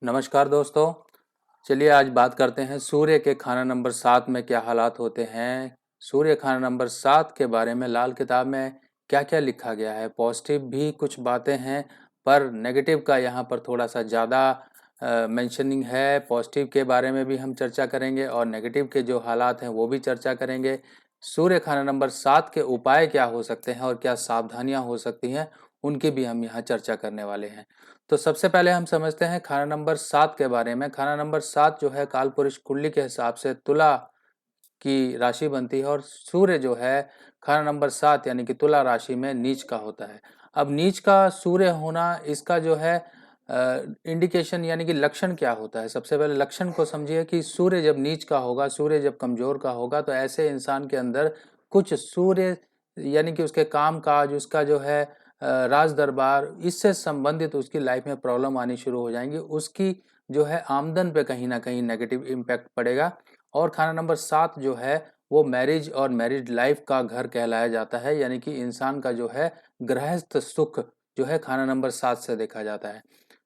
नमस्कार दोस्तों। चलिए आज बात करते हैं सूर्य के खाना नंबर 7 में क्या हालात होते हैं। सूर्य खाना नंबर 7 के बारे में लाल किताब में क्या-क्या लिखा गया है। पॉजिटिव भी कुछ बातें हैं पर नेगेटिव का यहाँ पर थोड़ा सा ज़्यादा मेंशनिंग है। पॉजिटिव के बारे में भी हम चर्चा करेंगे और नेगेटिव के जो हालात हैं वो भी चर्चा करेंगे। सूर्य खाना नंबर 7 के उपाय क्या हो सकते हैं और क्या सावधानियाँ हो सकती हैं, उनकी भी हम यहाँ चर्चा करने वाले हैं। तो सबसे पहले हम समझते हैं खाना नंबर 7 के बारे में। खाना नंबर 7 जो है कालपुरुष कुंडली के हिसाब से तुला की राशि बनती है और सूर्य जो है खाना नंबर 7 यानी कि तुला राशि में नीच का होता है। अब नीच का सूर्य होना इसका जो है इंडिकेशन यानी कि लक्षण क्या होता है। सबसे पहले लक्षण को समझिए कि सूर्य जब नीच का होगा, सूर्य जब कमजोर का होगा तो ऐसे इंसान के अंदर कुछ सूर्य यानी कि उसके काम काज, उसका जो है राज दरबार, इससे संबंधित उसकी लाइफ में प्रॉब्लम आनी शुरू हो जाएंगी। उसकी जो है आमदन पे कहीं ना कहीं नेगेटिव इम्पैक्ट पड़ेगा। और खाना नंबर 7 जो है वो मैरिज और मैरिड लाइफ का घर कहलाया जाता है, यानी कि इंसान का जो है गृहस्थ सुख जो है खाना नंबर 7 से देखा जाता है।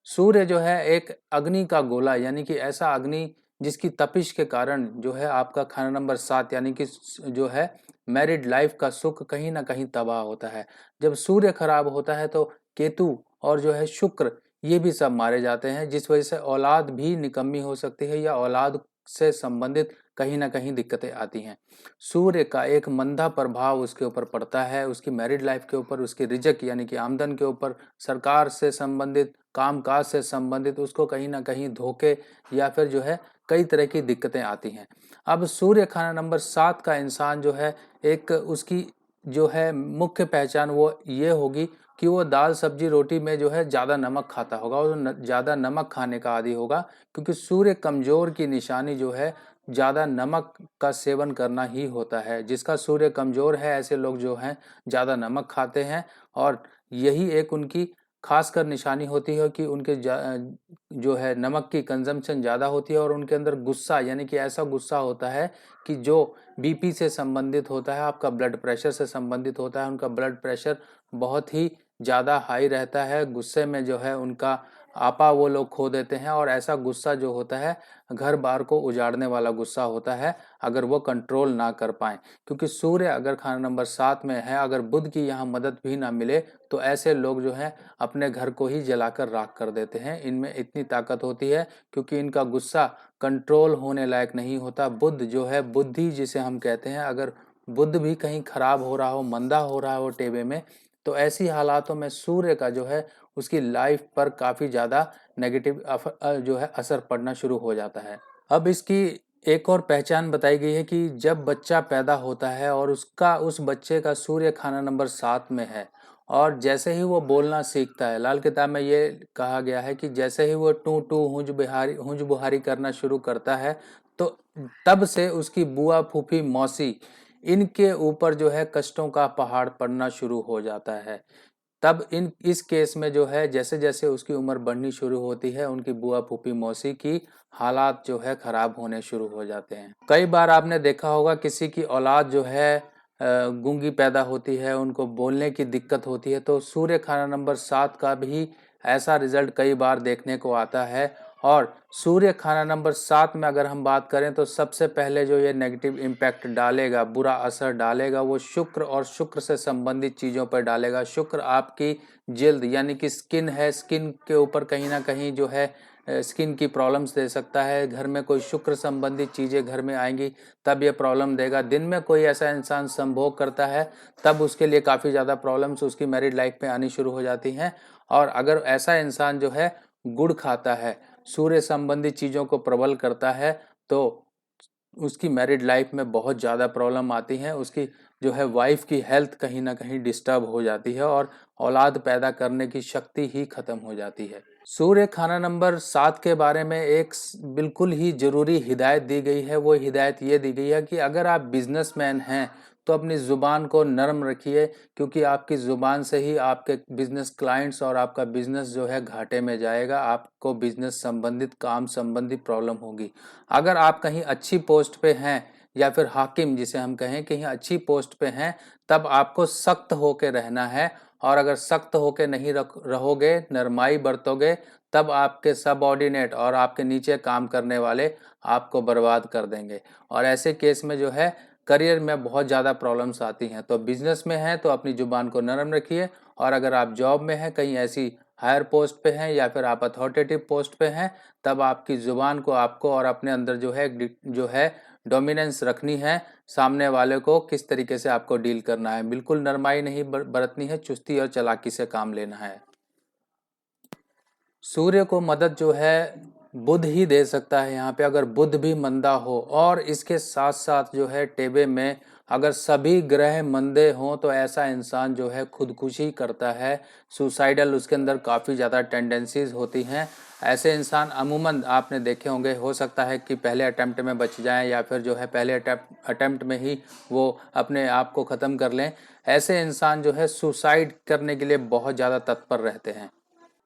सूर्य जो है एक अग्नि का गोला, यानी कि ऐसा अग्नि जिसकी तपिश के कारण जो है आपका खाना नंबर 7 यानी कि जो है मैरिड लाइफ का सुख कहीं ना कहीं तबाह होता है। जब सूर्य खराब होता है तो केतु और जो है शुक्र ये भी सब मारे जाते हैं, जिस वजह से औलाद भी निकम्मी हो सकती है या औलाद से संबंधित कहीं ना कहीं दिक्कतें आती हैं। सूर्य का एक मंदा प्रभाव उसके ऊपर पड़ता है, उसकी मैरिड लाइफ के ऊपर, उसकी रिजक यानी कि आमदन के ऊपर, सरकार से संबंधित, कामकाज से संबंधित उसको कहीं ना कहीं धोखे या फिर जो है कई तरह की दिक्कतें आती हैं। अब सूर्य खाना नंबर 7 का इंसान जो है एक उसकी जो है मुख्य पहचान वो ये होगी कि वो दाल सब्जी रोटी में जो है ज़्यादा नमक खाता होगा और ज़्यादा नमक खाने का आदी होगा, क्योंकि सूर्य कमज़ोर की निशानी जो है ज़्यादा नमक का सेवन करना ही होता है। जिसका सूर्य कमज़ोर है ऐसे लोग जो हैं ज़्यादा नमक खाते हैं और यही एक उनकी खासकर निशानी होती है कि उनके जो है नमक की कंजम्पशन ज़्यादा होती है और उनके अंदर गुस्सा यानी कि ऐसा गुस्सा होता है कि जो बीपी से संबंधित होता है, आपका ब्लड प्रेशर से संबंधित होता है। उनका ब्लड प्रेशर बहुत ही ज़्यादा हाई रहता है। गुस्से में जो है उनका आपा वो लोग खो देते हैं और ऐसा गुस्सा जो होता है घर बार को उजाड़ने वाला गुस्सा होता है अगर वो कंट्रोल ना कर पाएं। क्योंकि सूर्य अगर खाना नंबर 7 में है, अगर बुध की यहाँ मदद भी ना मिले तो ऐसे लोग जो हैं अपने घर को ही जलाकर राख कर देते हैं। इनमें इतनी ताकत होती है क्योंकि इनका गुस्सा कंट्रोल होने लायक नहीं होता। बुध जो है बुद्धि जिसे हम कहते हैं, अगर बुध भी कहीं खराब हो रहा हो, मंदा हो रहा हो टेबे में, तो ऐसी हालातों में सूर्य का जो है उसकी लाइफ पर काफ़ी ज़्यादा नेगेटिव जो है असर पड़ना शुरू हो जाता है। अब इसकी एक और पहचान बताई गई है कि जब बच्चा पैदा होता है और उस बच्चे का सूर्य खाना नंबर 7 में है और जैसे ही वो बोलना सीखता है, लाल किताब में ये कहा गया है कि जैसे ही वो टू टू हुंज बुहारी करना शुरू करता है तो तब से उसकी बुआ फूफी मौसी इनके ऊपर जो है कष्टों का पहाड़ पड़ना शुरू हो जाता है। तब इस केस में जो है जैसे जैसे उसकी उम्र बढ़नी शुरू होती है, उनकी बुआ फूफी मौसी की हालात जो है खराब होने शुरू हो जाते हैं। कई बार आपने देखा होगा किसी की औलाद जो है गूंगी पैदा होती है, उनको बोलने की दिक्कत होती है, तो सूर्य खाना नंबर 7 का भी ऐसा रिजल्ट कई बार देखने को आता है। और सूर्य खाना नंबर 7 में अगर हम बात करें तो सबसे पहले जो ये नेगेटिव इम्पैक्ट डालेगा, बुरा असर डालेगा, वो शुक्र और शुक्र से संबंधित चीज़ों पर डालेगा। शुक्र आपकी जिल्द यानी कि स्किन है, स्किन के ऊपर कहीं ना कहीं जो है स्किन की प्रॉब्लम्स दे सकता है। घर में कोई शुक्र संबंधित चीज़ें घर में आएंगी तब ये प्रॉब्लम देगा। दिन में कोई ऐसा इंसान संभोग करता है तब उसके लिए काफ़ी ज़्यादा प्रॉब्लम्स उसकी मैरिड लाइफ में आनी शुरू हो जाती हैं। और अगर ऐसा इंसान जो है गुड़ खाता है, सूर्य संबंधी चीज़ों को प्रबल करता है, तो उसकी मैरिड लाइफ में बहुत ज़्यादा प्रॉब्लम आती हैं। उसकी जो है वाइफ की हेल्थ कहीं ना कहीं डिस्टर्ब हो जाती है और औलाद पैदा करने की शक्ति ही खत्म हो जाती है। सूर्य खाना नंबर 7 के बारे में एक बिल्कुल ही ज़रूरी हिदायत दी गई है। वो हिदायत ये दी गई है कि अगर आप बिजनेसमैन हैं तो अपनी ज़ुबान को नरम रखिए, क्योंकि आपकी ज़ुबान से ही आपके बिजनेस क्लाइंट्स और आपका बिजनेस जो है घाटे में जाएगा। आपको बिजनेस संबंधित, काम संबंधित प्रॉब्लम होगी। अगर आप कहीं अच्छी पोस्ट पे हैं या फिर हाकिम जिसे हम कहें कहीं अच्छी पोस्ट पे हैं, तब आपको सख्त होके रहना है। और अगर सख्त होके नहीं रहोगे, नरमाई बरतोगे, तब आपके सबऑर्डिनेट और आपके नीचे काम करने वाले आपको बर्बाद कर देंगे। और ऐसे केस में जो है करियर में बहुत ज़्यादा प्रॉब्लम्स आती हैं। तो बिजनेस में हैं तो अपनी ज़ुबान को नरम रखिए, और अगर आप जॉब में हैं, कहीं ऐसी हायर पोस्ट पे हैं या फिर आप अथॉरिटेटिव पोस्ट पे हैं, तब आपकी ज़ुबान को आपको और अपने अंदर जो है डोमिनेंस रखनी है। सामने वाले को किस तरीके से आपको डील करना है, बिल्कुल नरमाई नहीं बरतनी है, चुस्ती और चालाकी से काम लेना है। सूर्य को मदद जो है बुध ही दे सकता है यहाँ पे। अगर बुध भी मंदा हो और इसके साथ साथ जो है टेबे में अगर सभी ग्रह मंदे हों, तो ऐसा इंसान जो है खुदकुशी करता है, सुसाइडल उसके अंदर काफ़ी ज़्यादा टेंडेंसीज होती हैं। ऐसे इंसान अमूमन आपने देखे होंगे, हो सकता है कि पहले अटेम्प्ट में बच जाएं या फिर जो है पहले अटेम्प्ट में ही वो अपने आप को ख़त्म कर लें। ऐसे इंसान जो है सुसाइड करने के लिए बहुत ज़्यादा तत्पर रहते हैं।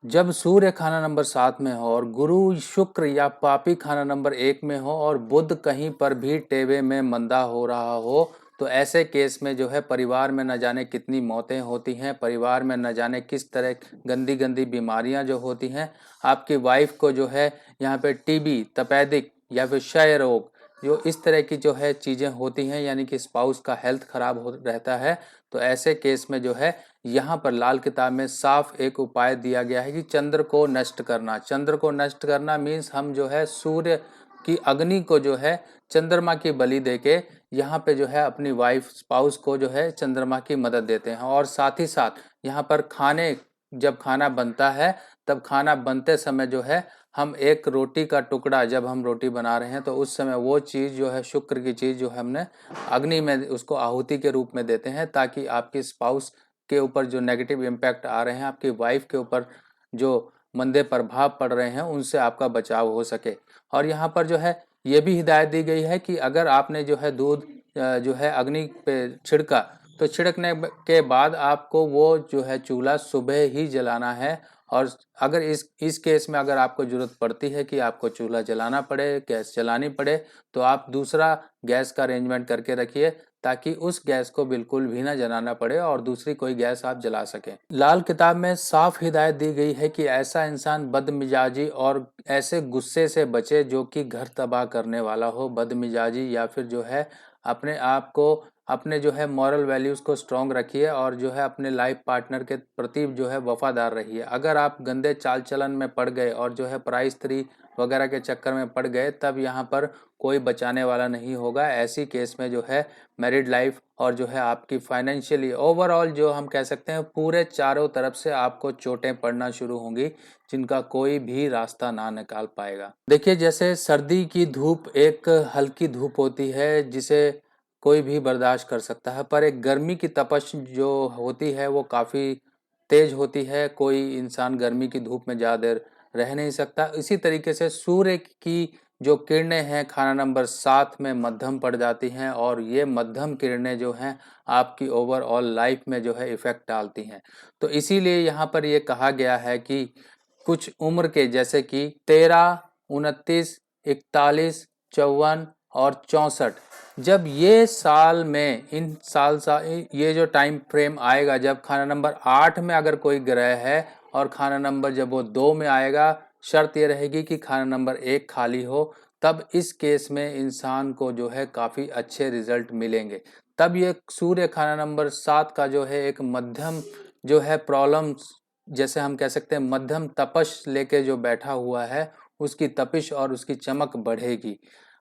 जब सूर्य खाना नंबर 7 में हो और गुरु शुक्र या पापी खाना नंबर 1 में हो और बुध कहीं पर भी टेबे में मंदा हो रहा हो, तो ऐसे केस में जो है परिवार में न जाने कितनी मौतें होती हैं, परिवार में न जाने किस तरह गंदी गंदी बीमारियां जो होती हैं। आपकी वाइफ को जो है यहाँ पे टीबी, तपेदिक या फिर क्षय रोग, जो इस तरह की जो है चीज़ें होती हैं, यानी कि स्पाउस का हेल्थ खराब हो रहता है। तो ऐसे केस में जो है यहाँ पर लाल किताब में साफ एक उपाय दिया गया है कि चंद्र को नष्ट करना। चंद्र को नष्ट करना मीन्स हम जो है सूर्य की अग्नि को जो है चंद्रमा की बलि देके यहाँ पे जो है अपनी वाइफ स्पाउस को जो है चंद्रमा की मदद देते हैं। और साथ ही साथ यहाँ पर जब खाना बनता है, तब खाना बनते समय जो है हम एक रोटी का टुकड़ा, जब हम रोटी बना रहे हैं तो उस समय वो चीज़ जो है शुक्र की चीज़ जो है हमने अग्नि में उसको आहुति के रूप में देते हैं, ताकि आपकी स्पाउस के ऊपर जो नेगेटिव इम्पैक्ट आ रहे हैं, आपकी वाइफ के ऊपर जो मंदे प्रभाव पड़ रहे हैं, उनसे आपका बचाव हो सके। और यहाँ पर जो है ये भी हिदायत दी गई है कि अगर आपने जो है दूध जो है अग्नि पे छिड़का, तो छिड़कने के बाद आपको वो जो है चूल्हा सुबह ही जलाना है। और अगर इस केस में अगर आपको ज़रूरत पड़ती है कि आपको चूल्हा जलाना पड़े, गैस जलानी पड़े, तो आप दूसरा गैस का अरेंजमेंट करके रखिए, ताकि उस गैस को बिल्कुल भी ना जलाना पड़े और दूसरी कोई गैस आप जला सकें। लाल किताब में साफ हिदायत दी गई है कि ऐसा इंसान बदमिजाजी और ऐसे गुस्से से बचे जो कि घर तबाह करने वाला हो। बदमिजाजी या फिर जो है अपने आप को, अपने जो है मॉरल वैल्यूज़ को स्ट्रॉन्ग रखिए और जो है अपने लाइफ पार्टनर के प्रति जो है वफादार रहिए। अगर आप गंदे चाल चलन में पड़ गए और जो है पराई स्त्री वगैरह के चक्कर में पड़ गए, तब यहाँ पर कोई बचाने वाला नहीं होगा। ऐसी केस में जो है मैरिड लाइफ और जो है आपकी फाइनेंशियली ओवरऑल जो हम कह सकते हैं पूरे चारों तरफ से आपको चोटें पड़ना शुरू होंगी, जिनका कोई भी रास्ता ना निकाल पाएगा। देखिए, जैसे सर्दी की धूप एक हल्की धूप होती है जिसे कोई भी बर्दाश्त कर सकता है, पर एक गर्मी की तपश जो होती है वो काफ़ी तेज होती है। कोई इंसान गर्मी की धूप में ज़्यादा देर रह नहीं सकता। इसी तरीके से सूर्य की जो किरणें हैं खाना नंबर 7 में मध्यम पड़ जाती हैं, और ये मध्यम किरणें जो हैं आपकी ओवरऑल लाइफ में जो है इफ़ेक्ट डालती हैं। तो इसीलिए यहाँ पर ये कहा गया है कि कुछ उम्र के, जैसे कि 13, 29, 41, 54 और 64, जब ये साल में ये जो टाइम फ्रेम आएगा, जब खाना नंबर 8 में अगर कोई ग्रह है और खाना नंबर जब वो 2 में आएगा, शर्त ये रहेगी कि खाना नंबर 1 खाली हो, तब इस केस में इंसान को जो है काफ़ी अच्छे रिजल्ट मिलेंगे। तब ये सूर्य खाना नंबर 7 का जो है एक मध्यम जो है प्रॉब्लम्स, जैसे हम कह सकते हैं मध्यम तपश लेके जो बैठा हुआ है, उसकी तपिश और उसकी चमक बढ़ेगी।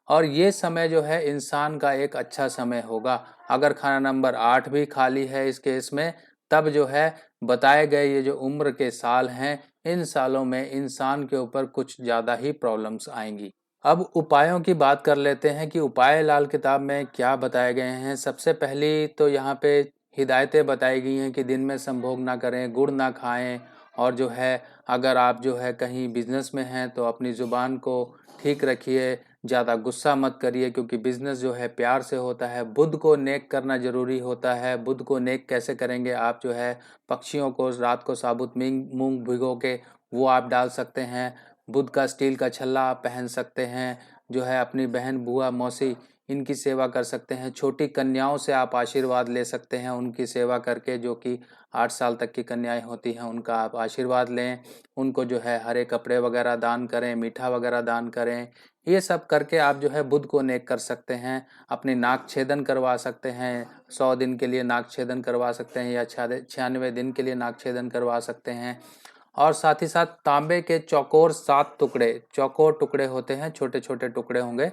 और ये समय जो है इंसान का एक अच्छा समय होगा। अगर खाना नंबर 8 भी खाली है इस केस में, तब जो है बताए गए ये जो उम्र के साल हैं, इन सालों में इंसान के ऊपर कुछ ज़्यादा ही प्रॉब्लम्स आएंगी। अब उपायों की बात कर लेते हैं कि उपाय लाल किताब में क्या बताए गए हैं। सबसे पहली तो यहाँ पे हिदायतें बताई गई हैं कि दिन में संभोग ना करें, गुड़ ना खाएं, और जो है अगर आप जो है कहीं बिजनेस में हैं तो अपनी ज़ुबान को ठीक रखिए, ज़्यादा गुस्सा मत करिए, क्योंकि बिजनेस जो है प्यार से होता है। बुध को नेक करना ज़रूरी होता है। बुध को नेक कैसे करेंगे, आप जो है पक्षियों को रात को साबुत मूंग भिगो के वो आप डाल सकते हैं। बुध का स्टील का छल्ला आप पहन सकते हैं। जो है अपनी बहन, बुआ, मौसी, इनकी सेवा कर सकते हैं। छोटी कन्याओं से आप आशीर्वाद ले सकते हैं उनकी सेवा करके, जो कि 8 साल तक की कन्याएं होती हैं उनका आप आशीर्वाद लें। उनको जो है हरे कपड़े वगैरह दान करें, मीठा वगैरह दान करें। ये सब करके आप जो है बुध को नेक कर सकते हैं। अपनी नाक छेदन करवा सकते हैं, 100 दिन के लिए नाक छेदन करवा सकते हैं या 96 दिन के लिए नाक छेदन करवा सकते हैं। और साथ ही साथ तांबे के चौकोर 7 टुकड़े, चौकोर टुकड़े होते हैं, छोटे छोटे टुकड़े होंगे,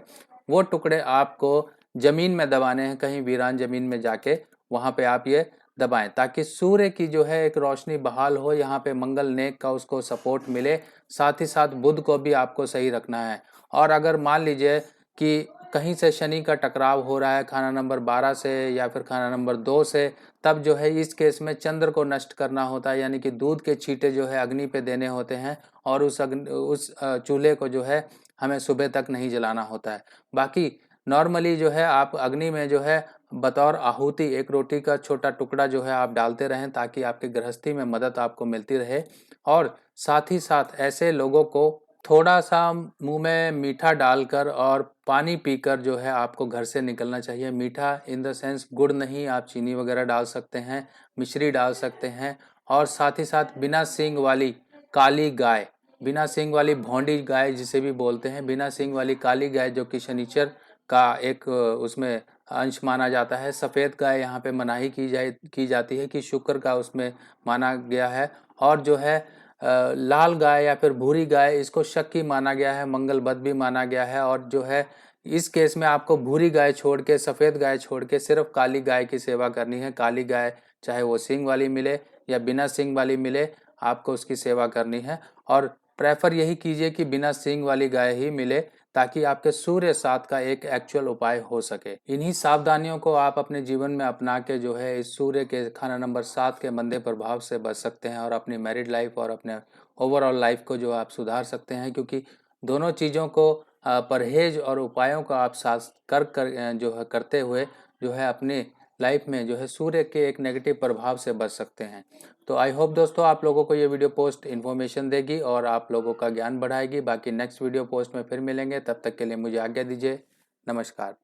वो टुकड़े आपको जमीन में दबाने हैं, कहीं वीरान जमीन में जाके वहाँ पे आप ये दबाएं, ताकि सूर्य की जो है एक रोशनी बहाल हो, यहाँ पे मंगल नेक का उसको सपोर्ट मिले। साथ ही साथ बुध को भी आपको सही रखना है। और अगर मान लीजिए कि कहीं से शनि का टकराव हो रहा है खाना नंबर 12 से या फिर खाना नंबर 2 से, तब जो है इस केस में चंद्र को नष्ट करना होता है, यानी कि दूध के छींटे जो है अग्नि पे देने होते हैं और उस चूल्हे को जो है हमें सुबह तक नहीं जलाना होता है। बाकी नॉर्मली जो है आप अग्नि में जो है बतौर आहुति एक रोटी का छोटा टुकड़ा जो है आप डालते रहें, ताकि आपकी गृहस्थी में मदद आपको मिलती रहे। और साथ ही साथ ऐसे लोगों को थोड़ा सा मुंह में मीठा डालकर और पानी पीकर जो है आपको घर से निकलना चाहिए। मीठा इन द सेंस गुड़ नहीं, आप चीनी वगैरह डाल सकते हैं, मिश्री डाल सकते हैं। और साथ ही साथ बिना सींग वाली काली गाय, बिना सींग वाली भौंडी गाय जिसे भी बोलते हैं, बिना सींग वाली काली गाय जो कि शनिचर का एक उसमें अंश माना जाता है। सफ़ेद गाय यहाँ पे मनाही की जाती है कि शुक्र का उसमें माना गया है। और जो है लाल गाय या फिर भूरी गाय, इसको शक्की माना गया है, मंगल बद भी माना गया है। और जो है इस केस में आपको भूरी गाय छोड़ के, सफ़ेद गाय छोड़ के सिर्फ काली गाय की सेवा करनी है। काली गाय चाहे वो सींग वाली मिले या बिना सींग वाली मिले, आपको उसकी सेवा करनी है। और प्रेफर यही कीजिए कि बिना सींग वाली गाय ही मिले, ताकि आपके सूर्य साथ का एक एक्चुअल उपाय हो सके। इन्हीं सावधानियों को आप अपने जीवन में अपना के जो है इस सूर्य के खाना नंबर 7 के मंदे प्रभाव से बच सकते हैं और अपनी मैरिड लाइफ और अपने ओवरऑल लाइफ को जो आप सुधार सकते हैं। क्योंकि दोनों चीज़ों को परहेज और उपायों का आप साथ कर जो है करते हुए जो है अपनी लाइफ में जो है सूर्य के एक नेगेटिव प्रभाव से बच सकते हैं। तो आई होप दोस्तों आप लोगों को ये वीडियो पोस्ट इन्फॉर्मेशन देगी और आप लोगों का ज्ञान बढ़ाएगी। बाकी नेक्स्ट वीडियो पोस्ट में फिर मिलेंगे, तब तक के लिए मुझे आज्ञा दीजिए। नमस्कार।